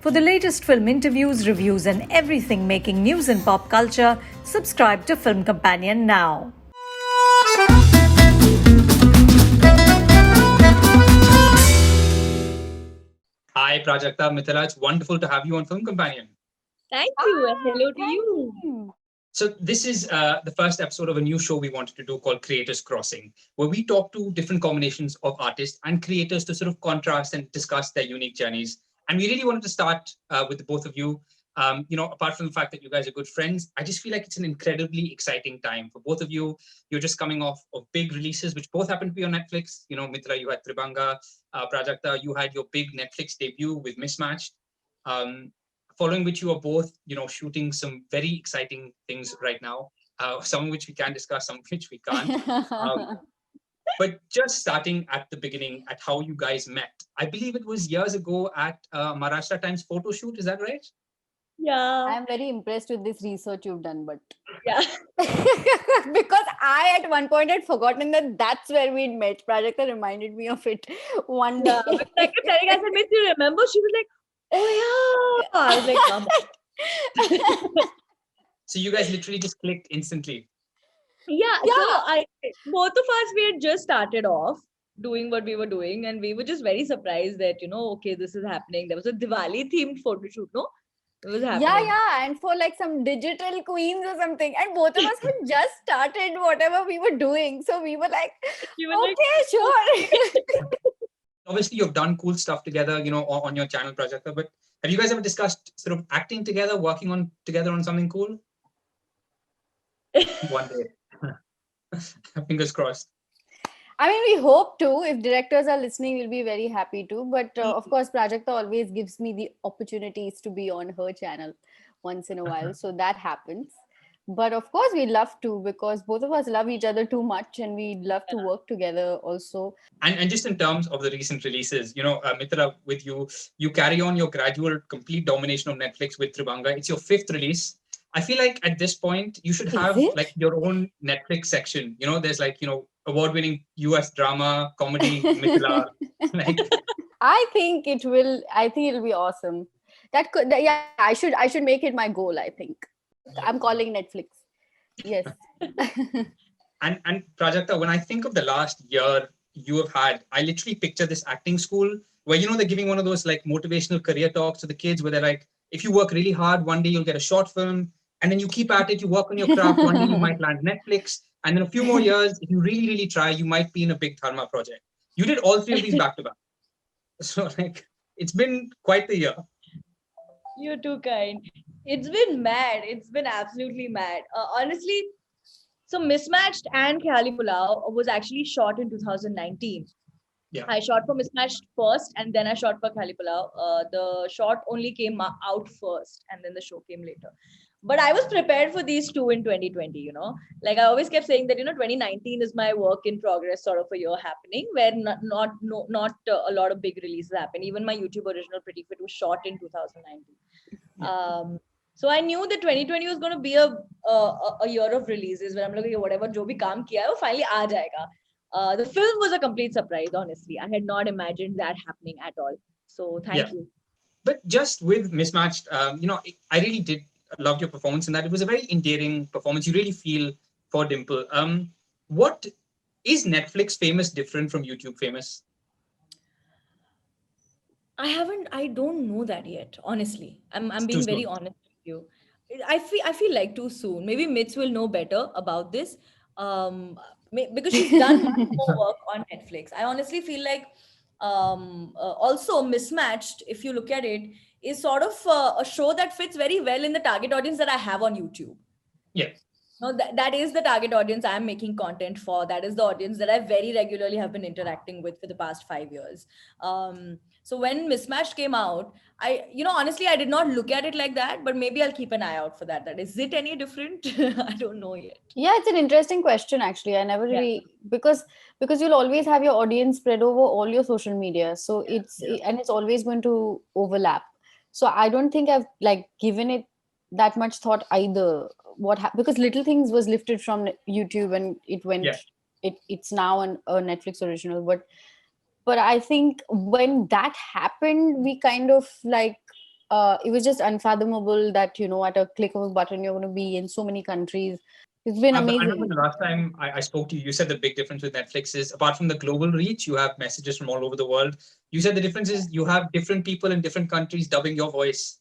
For the latest film interviews, reviews, and everything making news in pop culture, subscribe to Film Companion now. Hi, Prajakta, Mithila. It's wonderful to have you on Film Companion. Thank you, and hello to you. So this is the first episode of a new show we wanted to do called Creators Crossing, where we talk to different combinations of artists and creators to sort of contrast and discuss their unique journeys. And we really wanted to start with the both of you. Apart from the fact that you guys are good friends, I just feel like it's an incredibly exciting time for both of you. You're just coming off of big releases, which both happen to be on Netflix. You know, Mithila, you had Tribanga. Prajakta, you had your big Netflix debut with Mismatched. Following which you are both, shooting some very exciting things right now, some of which we can discuss, some of which we can't. But just starting at the beginning, at how you guys met. I believe it was years ago at Maharashtra Times photo shoot. Is that right? Yeah. I'm very impressed with this research you've done, but Yeah. because I at one point had forgotten that that's where we'd met. Prajakta reminded me of it one day. Yeah. But like I said, I said, Miss, you remember? She was like, oh yeah. I was like, Mama. So you guys literally just clicked instantly. Yeah. So both of us, we had just started off doing what we were doing, and we were just very surprised that, okay, this is happening. There was a Diwali themed photo shoot, no? It was happening. Yeah, and for like some digital queens or something, and both of us had just started whatever we were doing, so we were like, okay, sure. Obviously, you've done cool stuff together, on your channel, Prajakta. But have you guys ever discussed sort of acting together, working together on something cool? One day. Fingers crossed. I mean, we hope to. If directors are listening, we'll be very happy to. But of course, Prajakta always gives me the opportunities to be on her channel once in a while. So that happens. But of course, we love to, because both of us love each other too much, and we love to work together also. And just in terms of the recent releases, Mithila, with you carry on your gradual complete domination of Netflix with Tribanga. It's your 5th release. I feel like at this point you should have like your own Netflix section. There's like, award-winning US drama, comedy, Mithila. I think it'll be awesome. I should make it my goal, I think. I'm calling Netflix. Yes. And Prajakta, when I think of the last year you have had, I literally picture this acting school where, they're giving one of those like motivational career talks to the kids where they're like, if you work really hard, one day you'll get a short film, and then you keep at it, you work on your craft, one day you might land Netflix, and then a few more years, if you really, really try, you might be in a big Dharma project. You did all 3 of these back to back. So it's been quite the year. You're too kind. It's been mad. It's been absolutely mad. Honestly, so Mismatched and Khayali Pulao was actually shot in 2019. Yeah. I shot for Mismatched first, and then I shot for Khayali Pulao. The shot only came out first, and then the show came later. But I was prepared for these 2 in 2020, Like I always kept saying that, 2019 is my work in progress sort of a year happening, where not a lot of big releases happen. Even my YouTube original Pretty Fit was shot in 2019. Yeah. So I knew that 2020 was going to be a year of releases where I'm like, whatever jo bhi kaam kiya hai, wo finally aa jayega. The film was a complete surprise, honestly. I had not imagined that happening at all. So thank you. But just with Mismatched, I really did love your performance in that. It was a very endearing performance. You really feel for Dimple. What is Netflix famous different from YouTube famous? I don't know that yet, honestly. I'm being very honest with you. I feel like too soon. Maybe Mitz will know better about this. Because she's done much more work on Netflix. I honestly feel like also Mismatched, if you look at it, is sort of a show that fits very well in the target audience that I have on YouTube. Yeah. No, that is the target audience I'm making content for. That is the audience that I very regularly have been interacting with for the past 5 years. So when Mismatched came out, honestly, I did not look at it like that, but maybe I'll keep an eye out for that. Is it any different? I don't know yet. Yeah, it's an interesting question, actually. I never really, because you'll always have your audience spread over all your social media. So it's always going to overlap. So I don't think I've given it that much thought either. Because Little Things was lifted from YouTube and it went, it's now a Netflix original. But I think when that happened, we kind of it was just unfathomable that, at a click of a button, you're going to be in so many countries. It's been I amazing. remember the last time I spoke to you, you said the big difference with Netflix is apart from the global reach, you have messages from all over the world. You said the difference is you have different people in different countries dubbing your voice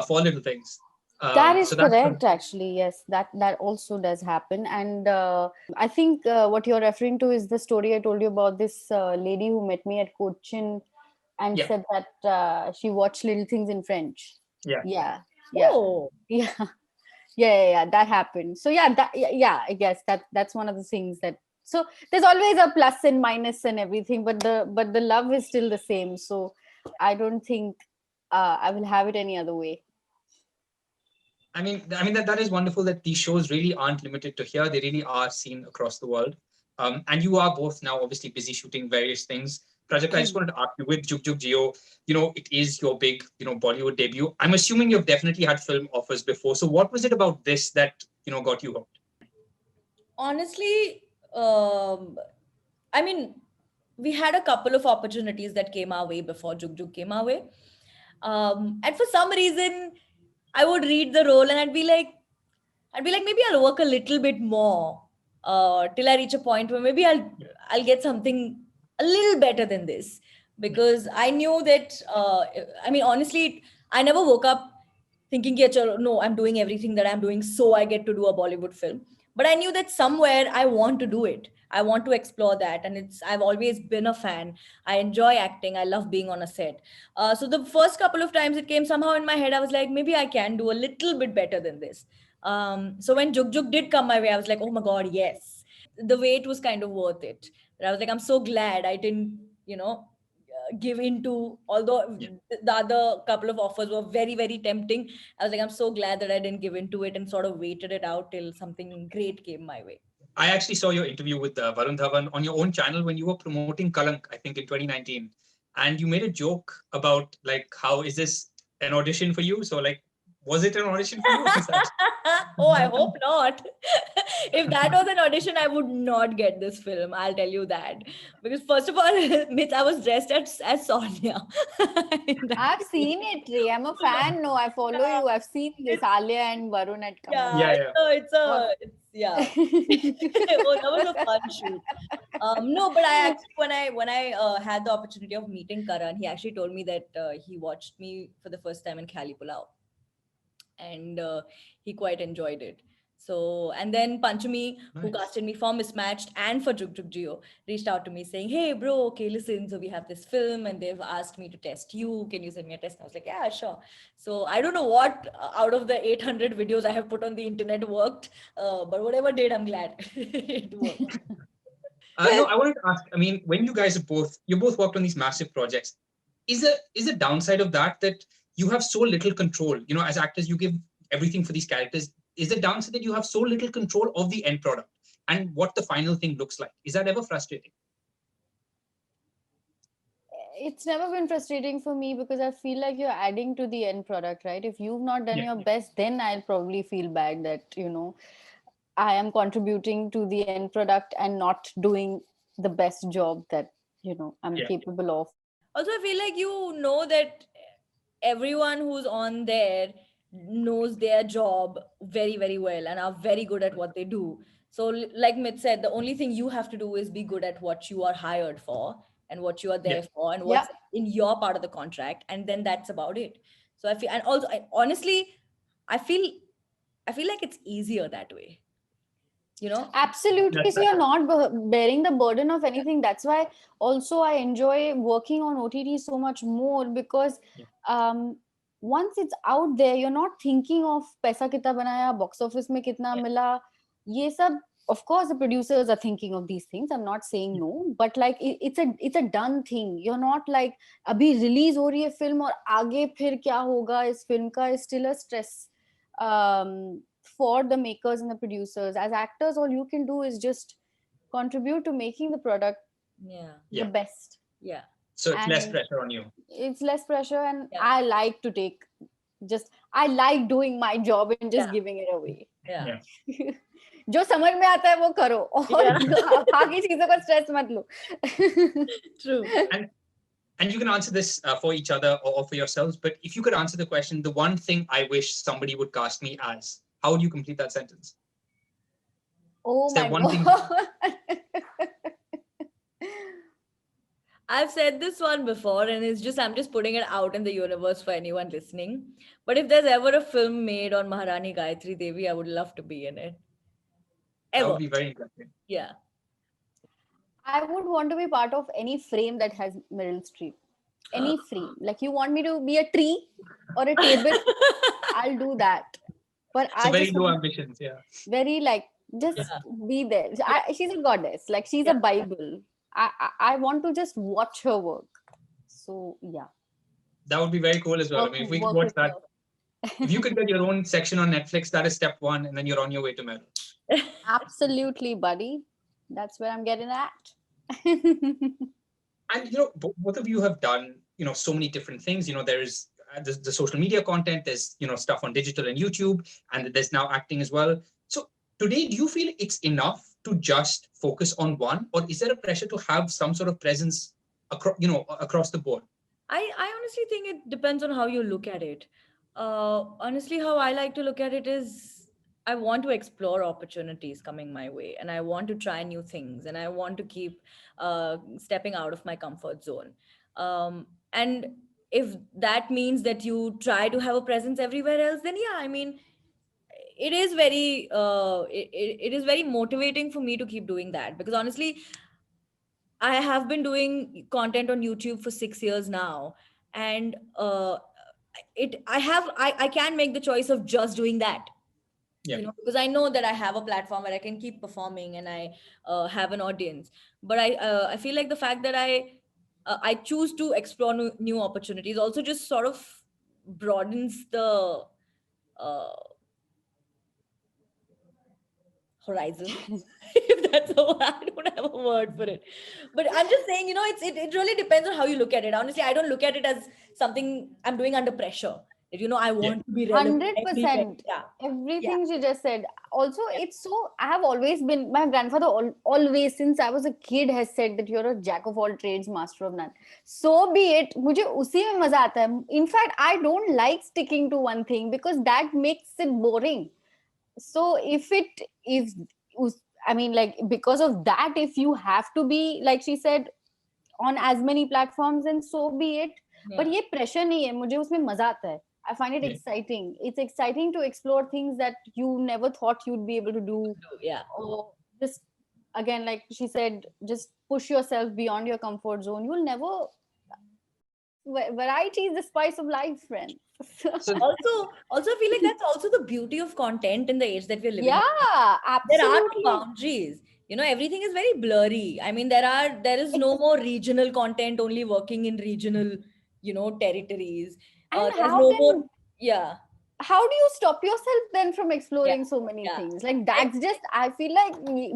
for little things. That is So that's correct, actually. Yes, that also does happen. And I think what you're referring to is the story I told you about this lady who met me at Cochin and Yeah. said that she watched Little Things in French. Yeah. Yeah. Oh, Yeah. Yeah, that happened. So yeah, I guess that's one of the things that, so there's always a plus and minus and everything, but the love is still the same. So I don't think I will have it any other way. I mean that is wonderful that these shows really aren't limited to here. They really are seen across the world. And you are both now obviously busy shooting various things. Prajakta, I just wanted to ask you with Jug Jug Jio, it is your big, Bollywood debut. I'm assuming you've definitely had film offers before. So what was it about this that, got you hooked? honestly, I mean, we had a couple of opportunities that came our way before Jug Jug came our way. And for some reason, I would read the role and I'd be like, maybe I'll work a little bit more till I reach a point where maybe I'll get something a little better than this. Because I knew that, honestly, I never woke up thinking, yeah, chalo, no, I'm doing everything that I'm doing so I get to do a Bollywood film. But I knew that somewhere I want to do it. I want to explore that. And I've always been a fan. I enjoy acting. I love being on a set. So the first couple of times it came somehow in my head, I was like, maybe I can do a little bit better than this. So when Jug Jug did come my way, I was like, oh my God, yes. The wait was kind of worth it. And I was like, I'm so glad I didn't, give in to, although the other couple of offers were very, very tempting. I was like, I'm so glad that I didn't give in to it and sort of waited it out till something great came my way. I actually saw your interview with Varun Dhawan on your own channel when you were promoting Kalank, I think in 2019. And you made a joke about like, how is this an audition for you? So like, was it an audition for you? Oh, I hope not. If that was an audition, I would not get this film. I'll tell you that. Because first of all, Mitch, I was dressed as Sonia. I've seen it, Ray. I'm a fan. No, I follow you. I've seen this Alia and Varun at Kamal. Yeah. So yeah. Oh, that was a fun shoot. No, but I actually, when I had the opportunity of meeting Karan, he actually told me that he watched me for the first time in Khali Pulao, and he quite enjoyed it. So, and then Panchami, who Nice. casted me for Mismatched and for Jug Jug Jio, reached out to me saying, hey, bro, okay, listen, so we have this film and they've asked me to test you. Can you send me a test? And I was like, yeah, sure. So I don't know what out of the 800 videos I have put on the internet worked, but whatever did, I'm glad it worked. No, I wanted to ask, I mean, when you guys you both worked on these massive projects, is the downside of that you have so little control? As actors, you give everything for these characters. Is the downside that you have so little control of the end product and what the final thing looks like? Is that ever frustrating? It's never been frustrating for me because I feel like you're adding to the end product, right? If you've not done your best, then I'll probably feel bad that, I am contributing to the end product and not doing the best job that, I'm capable of. Also, I feel like that everyone who's on there knows their job very, very well and are very good at what they do. So like Mit said, the only thing you have to do is be good at what you are hired for and what you are there for and what's in your part of the contract. And then that's about it. So I feel, and also honestly, I feel like it's easier that way. Absolutely. That's So you're not bearing the burden of anything. That's why also I enjoy working on OTT so much more because once it's out there, you're not thinking of paisa kitna banaya, box office mein kitna mila. Ye sab, of course, the producers are thinking of these things. I'm not saying no, but like it's a done thing. You're not like abhi release ho rahi hai film aur aage phir kya hoga is film ka is still a stress. For the makers and the producers. As actors, all you can do is just contribute to making the product the best. Yeah. So it's less pressure on you. It's less pressure, and I like to I like doing my job and just giving it away. Yeah. जो समझ में आता है वो करो और बाकी चीजों का स्ट्रेस मत लो. True. And you can answer this for each other or for yourselves. But if you could answer the question, the one thing I wish somebody would cast me as, how would you complete that sentence? Oh Is there my one thing- god. I've said this one before, and I'm just putting it out in the universe for anyone listening. But if there's ever a film made on Maharani Gayatri Devi, I would love to be in it. That Ever. would be very interesting. Yeah. I would want to be part of any frame that has Meryl Streep. Any frame. Like you want me to be a tree or a table, I'll do that. But So I very just low want ambitions, yeah. very like just Yeah. be there. She's a goddess. Like she's Yeah. a Bible. I want to just watch her work. So yeah. That would be very cool as well. I mean, if we could Work watch with that, her. if you could get your own section on Netflix, that is step one, and then you're on your way to Meryl. Absolutely, buddy. That's where I'm getting at. And both of you have done so many different things. There's the social media content, there's stuff on digital and YouTube, and there's now acting as well. So today, do you feel it's enough to just focus on one, or is there a pressure to have some sort of presence across the board? I honestly think it depends on how you look at it. Honestly, how I like to look at it is I want to explore opportunities coming my way, and I want to try new things, and I want to keep stepping out of my comfort zone. And if that means that you try to have a presence everywhere else, then yeah, I mean, it is it is very motivating for me to keep doing that, because honestly, I have been doing content on YouTube for 6 years now, and I can make the choice of just doing that. Yeah. Because I know that I have a platform where I can keep performing, and I have an audience. But I feel like the fact that I choose to explore new opportunities also just sort of broadens the uh, horizon. If that's a word, I don't have a word for it. But I'm just saying, it really depends on how you look at it. Honestly, I don't look at it as something I'm doing under pressure. I want to be relevant. 100%. Yeah. Everything she just said. Also, it's so, I have always been, my grandfather always, since I was a kid, has said that you're a jack of all trades, master of none. So be it. मुझे उसी में मजा आता है. In fact, I don't like sticking to one thing because that makes it boring. So I mean, like, because of that, if you have to be, like she said, on as many platforms, then so be it. But ये pressure नहीं है. मुझे उसमें मजा आता है. I find it Yeah. exciting. It's exciting to explore things that you never thought you'd be able to do. Yeah. Or just, again, like she said, just push yourself beyond your comfort zone. You'll never. Variety is the spice of life, friend. So Also I feel like that's also the beauty of content in the age that we're living in. Yeah, There are absolutely. no boundaries. Everything is very blurry. I mean, there is no more regional content only working in regional, territories. And There's how no can- more. Yeah. How do you stop yourself then from exploring so many Yeah. things? Like that's just, I feel like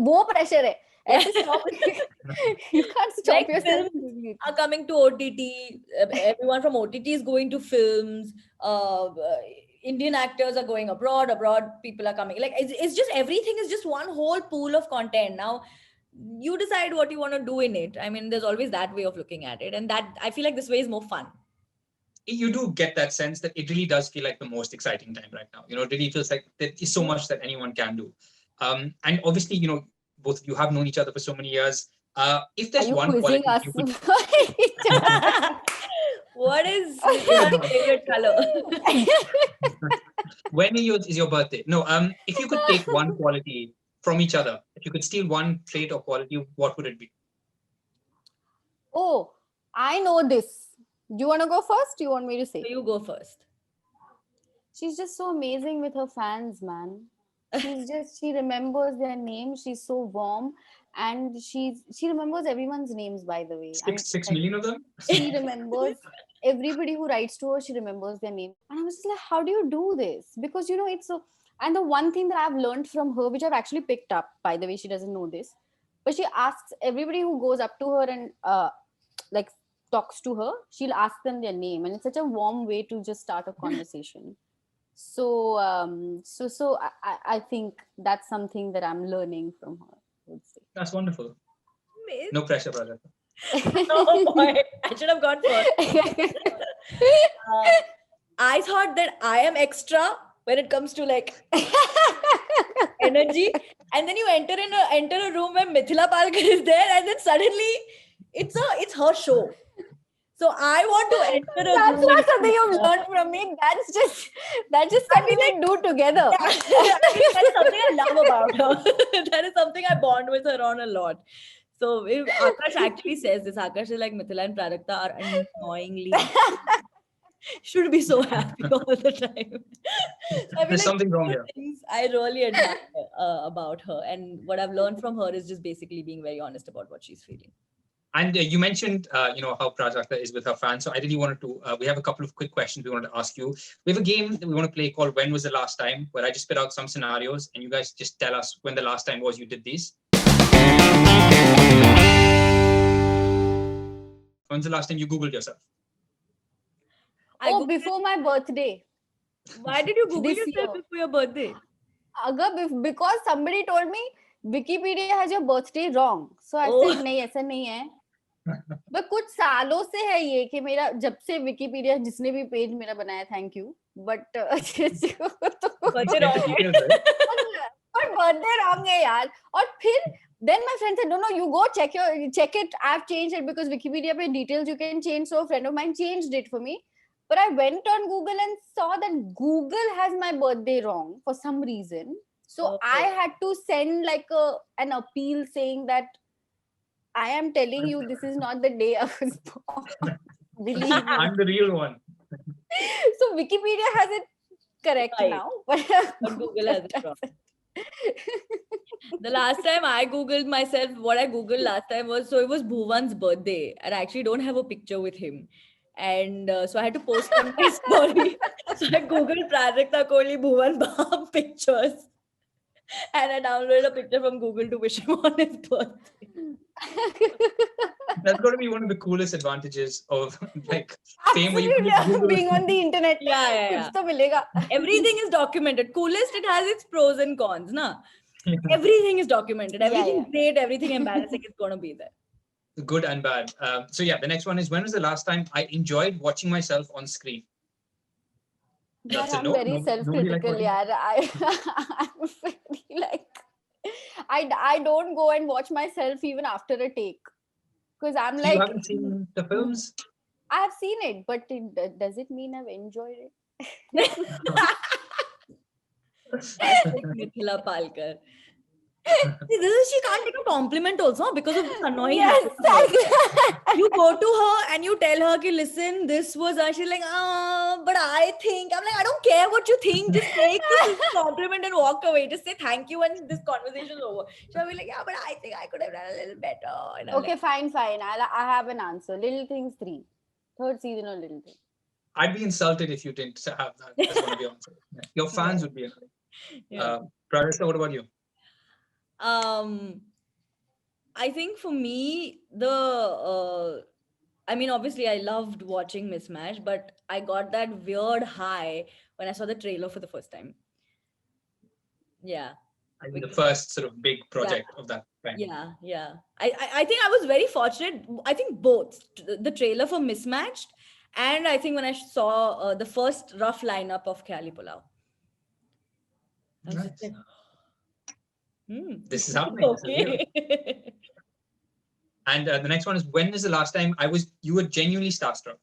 वो pressure है. ऐसे stop. You can't stop Like yourself. films are coming to OTT. Everyone from OTT is going to films. Indian actors are going abroad. Abroad people are coming. Like it's just, everything is just one whole pool of content. Now you decide what you want to do in it. I mean, there's always that way of looking at it, and that I feel like this way is more fun. you do get that sense that it really does feel like the most exciting time right now. It really feels like there is so much that anyone can do. And obviously, both of you have known each other for so many years. If there's Are you one quizzing quality us? you could, What is your favorite color? when is your birthday? No, if you could take one quality from each other, if you could steal one trait or quality, what would it be? Oh, I know this. Do you want to go first? Do you want me to say? You go first. She's just so amazing with her fans, man. She remembers their names. She's so warm, and she remembers everyone's names, by the way. Six million of them? She remembers everybody who writes to her. She remembers their name, and I was just like, how do you do this? Because it's so. And the one thing that I've learned from her, which I've actually picked up, by the way, she doesn't know this, but she asks everybody who goes up to her and like talks to her, she'll ask them their name, and it's such a warm way to just start a conversation. So I think that's something that I'm learning from her, I would say. That's wonderful. No pressure, brother. Oh boy, I should have gone first. I thought that I am extra when it comes to like energy, and then you enter a room where Mithila Palkar is there, and then suddenly it's her show. So I want to enter a That's room. not something you've learned from me. That's just something we do together. I mean, that's something I love about her. That is something I bond with her on a lot. So if Akash actually says this, Akash is like Mithila and Prajakta are annoyingly should be so happy all the time. So I feel There's something wrong here. things I really admire about her, and what I've learned from her is just basically being very honest about what she's feeling. And you mentioned, how Prajakta is with her fans. So I really wanted to, we have a couple of quick questions we wanted to ask you. We have a game that we want to play called When Was the Last Time, where I just spit out some scenarios and you guys just tell us when the last time was you did these. When's the last time you Googled yourself? I Oh, Googled- before my birthday. Why did you Google This yourself year. before your birthday? Because somebody told me Wikipedia has your birthday wrong. So I Oh. said नहीं ऐसा नहीं है. But कुछ सालों से है ये कि मेरा जब से Wikipedia जिसने भी पेज मेरा बनाया thank you. But Birthday wrong. Details, right? but birthday wrong है यार. और फिर then my friend said no you go check it. I've changed it because Wikipedia पे details you can change. So a friend of mine changed it for me. But I went on Google and saw that Google has my birthday wrong for some reason. So I had to send like an appeal saying that I am telling you this is not the day I was born. Believe me. I'm the real one. So Wikipedia has it correct Right. now, but But Google has it wrong. The last time I Googled myself, what I Googled last time was, so it was Bhuvan's birthday, and I actually don't have a picture with him. And so I had to post on my story. So I Googled Prajakta Kohli Bhuvan Bam pictures. And I downloaded a picture from Google to wish him on his birthday. That's got to be one of the coolest advantages of like fame where you can Absolutely, Google being on the internet. Yeah. कुछ तो मिलेगा. Everything is documented. Coolest, it has its pros and cons, na? Everything is documented. Everything great, everything embarrassing is going to be there. good and bad. So yeah, the next one is when was the last time I enjoyed watching myself on screen? But That's a I'm no? very Nobody like self-critical, watching? yaar. I'm very like I don't go and watch myself even after a take because I'm So like you haven't seen the films? I have seen it, but does it mean I've enjoyed it? Mithila Palkar. She can't take a compliment also because of this annoying Yes, habit. You go to her and you tell her, ki, listen, this was, and she's like, but I think, I'm like, I don't care what you think, just take this compliment and walk away. Just say thank you when this conversation is over. She'll be like, yeah, but I think I could have done a little better. And I'm Okay, like, fine. I have an answer. Little Things 3. Third season of Little Things. I'd be insulted if you didn't have that as one of your answers. Yeah. Your fans would be annoyed. yeah. Prajakta, what about you? I think for me, I mean, obviously I loved watching Mismatch, but I got that weird high when I saw the trailer for the first time. Yeah. I think the first sort of big project of that time. Yeah. I think I was very fortunate. I think both the trailer for Mismatched, and I think when I saw the first rough lineup of Khayali Pulao. I was just Nice. like, This is happening. This is real. okay. And the next one is when is the last time you were genuinely starstruck?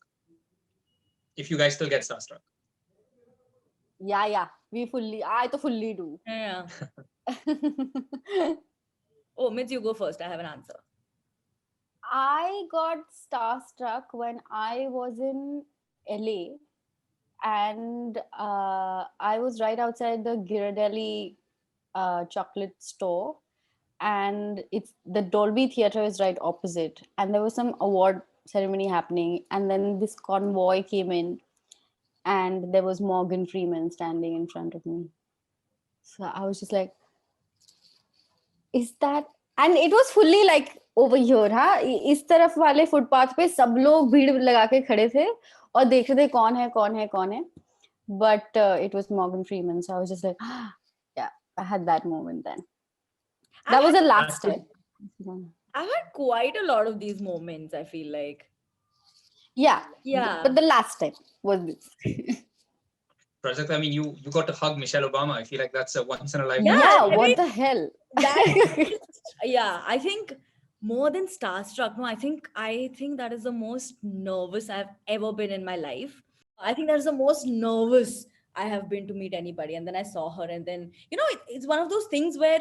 If you guys still get starstruck. Yeah. I to fully do. Yeah. Oh, Mitz, you go first. I have an answer. I got starstruck when I was in LA and I was right outside the Ghirardelli chocolate store, and it's the Dolby Theatre is right opposite, and there was some award ceremony happening, and then this convoy came in and there was Morgan Freeman standing in front of me. So I was just like, is that, and it was fully like over here, हाँ इस तरफ वाले footpath पे सब लोग भीड़ लगा के खड़े थे और देख रहे थे कौन है, but it was Morgan Freeman, so I was just like, yeah, I had that moment then. That was the last time. I've had quite a lot of these moments, I feel like. Yeah. Yeah. But the last time was this. Prajakta, I mean, you got to hug Michelle Obama. I feel like that's a once in a lifetime. Yeah, I what mean, the hell? that yeah, I think more than starstruck, no, I think that is the most nervous I've ever been in my life. I think that is the most nervous I have been to meet anybody. And then I saw her, and then it's one of those things where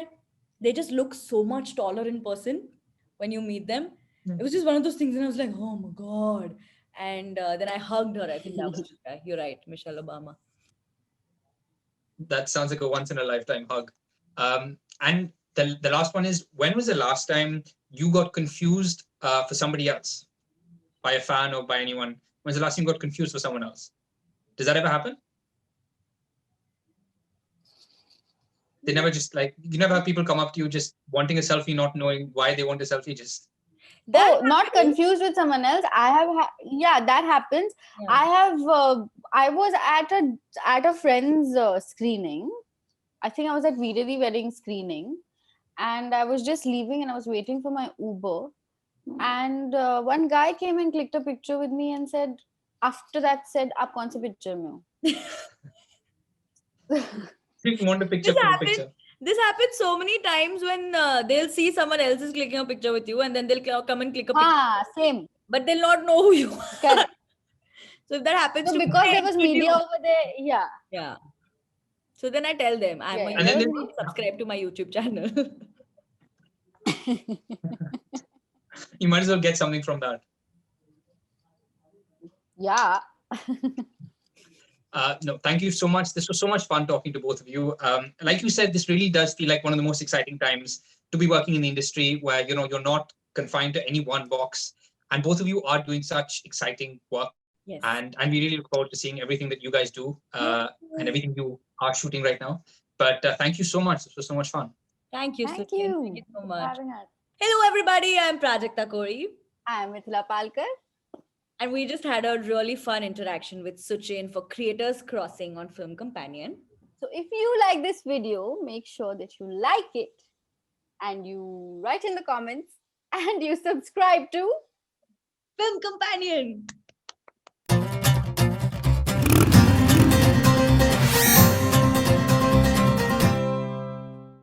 they just look so much taller in person when you meet them. It was just one of those things, and I was like, oh my god. And then I hugged her. I think that was just, you're right, Michelle Obama. That sounds like a once in a lifetime hug. And the last one is, when was the last time you got confused for somebody else, by a fan or by anyone? When's the last time you got confused for someone else? Does that ever happen? They never just you never have people come up to you just wanting a selfie, not knowing why they want a selfie, just. Oh, not confused with someone else. I have, yeah, that happens. Yeah. I was at a friend's screening. I think I was at Veeradi wedding screening, and I was just leaving, and I was waiting for my Uber, and one guy came and clicked a picture with me and said, after that said, "Aap kaun se picture mein ho?" You want a picture for the picture. This happens so many times when they'll see someone else is clicking a picture with you, and then they'll come and click a picture. Same. But they'll not know who you are. Correct. So if that happens So to because me, there was media over there, yeah. Yeah. So then I tell them, Yeah, and then subscribe to my YouTube channel. You might as well get something from that. Yeah. No, thank you so much. This was so much fun talking to both of you. Like you said, this really does feel like one of the most exciting times to be working in the industry, where you're not confined to any one box, and both of you are doing such exciting work. Yes. And we really look forward to seeing everything that you guys do and everything you are shooting right now. But thank you so much. This was so much fun. Thank you, Thank Suchin. you. Thank you so for much. having us. Hello, everybody. I'm Prajakta Kori. I'm Mithila Palkar. And we just had a really fun interaction with Suchin for Creators Crossing on Film Companion. So if you like this video, make sure that you like it and you write in the comments and you subscribe to Film Companion.